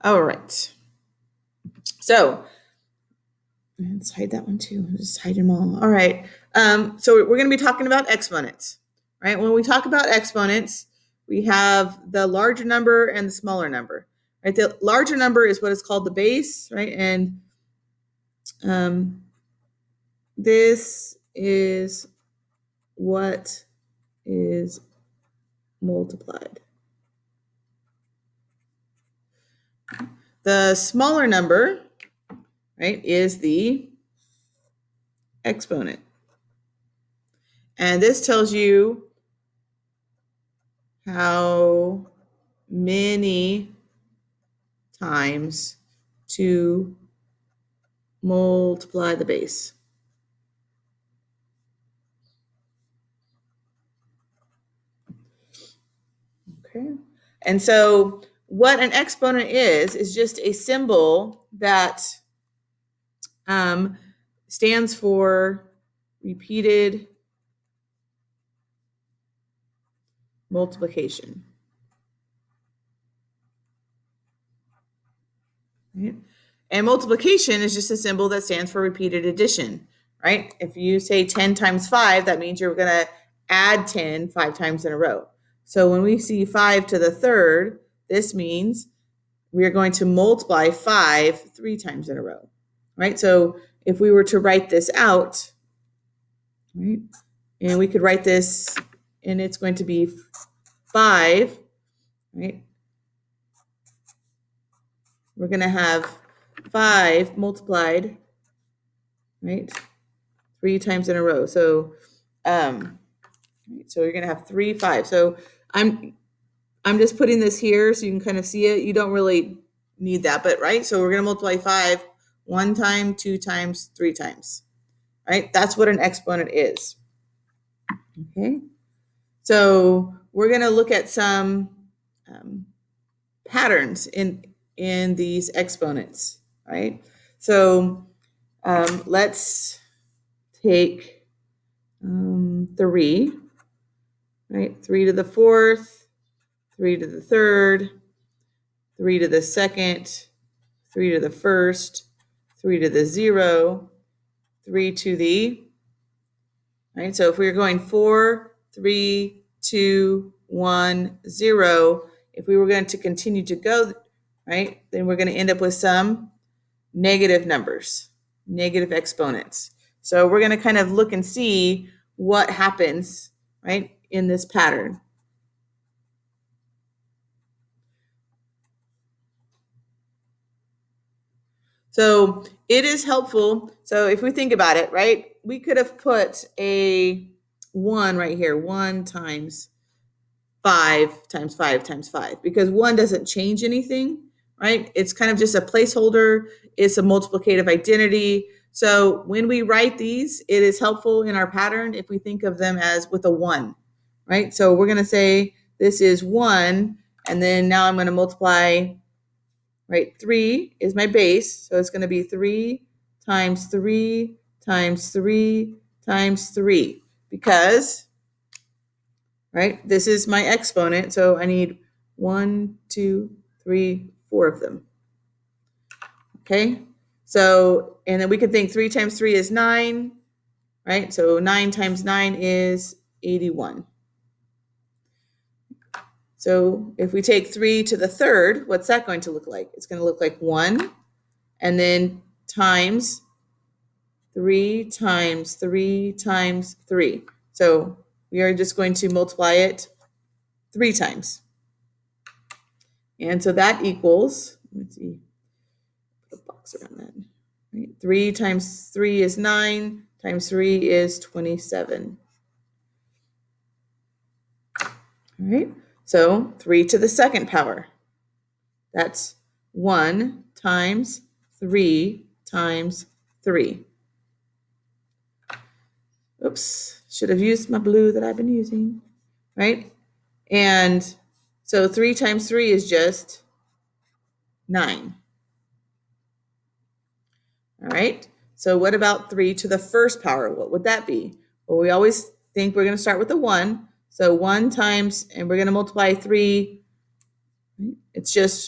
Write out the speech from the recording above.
All right. So let's hide that one too. Just hide them all. All right. So we're going to be talking about exponents, right? When we talk about exponents, we have the larger number and the smaller number, right? The larger number is what is called the base, right? And this is what is multiplied. The smaller number, right, is the exponent. And this tells you how many times to multiply the base. Okay. And so what an exponent is just a symbol that stands for repeated multiplication. Right? And multiplication is just a symbol that stands for repeated addition, right? If you say 10 times 5, that means you're going to add 10 5 times in a row. So when we see 5 to the third, this means we're going to multiply 5 3 times in a row, right? So if we were to write this out, right, and we could write this, and it's going to be 5, right? We're going to have 5 multiplied, right, 3 times in a row. So, so you're going to have 3 5. So I'm just putting this here so you can kind of see it. You don't really need that, but right. So we're going to multiply 5 1 time, 2 times, 3 times. Right. That's what an exponent is. Okay. So we're going to look at some patterns in these exponents. Right. So let's take 3, right? 3 to the fourth, 3 to the third, 3 to the second, 3 to the first, 3 to the 0, 3 to the, right? So if we were going 4, 3, 2, 1, 0, if we were going to continue to go, right, then we're going to end up with some negative numbers, negative exponents. So we're going to kind of look and see what happens, right, in this pattern. So it is helpful. So if we think about it, right, we could have put a 1 right here, 1 times 5 times 5 times 5, because 1 doesn't change anything, right? It's kind of just a placeholder. It's a multiplicative identity. So when we write these, it is helpful in our pattern if we think of them as with a 1, right? So we're going to say this is 1, and then now I'm going to multiply, right? 3 is my base, so it's going to be 3 times 3 times 3 times 3, because, right, this is my exponent, so I need 1, 2, 3, 4 of them. Okay, so, and then we can think 3 times 3 is 9, right? So 9 times 9 is 81. So if we take 3 to the third, what's that going to look like? It's going to look like 1, and then times 3 times 3 times 3. So we are just going to multiply it 3 times. And so that equals, let's see, put a box around that. Right? 3 times 3 is 9, times 3 is 27. All right, so 3 to the second power. That's 1 times 3 times 3. Oops, should have used my blue that I've been using, right? And so 3 times 3 is just 9. All right, so what about 3 to the first power? What would that be? Well, we always think we're going to start with a 1. So 1 times, and we're going to multiply 3. It's just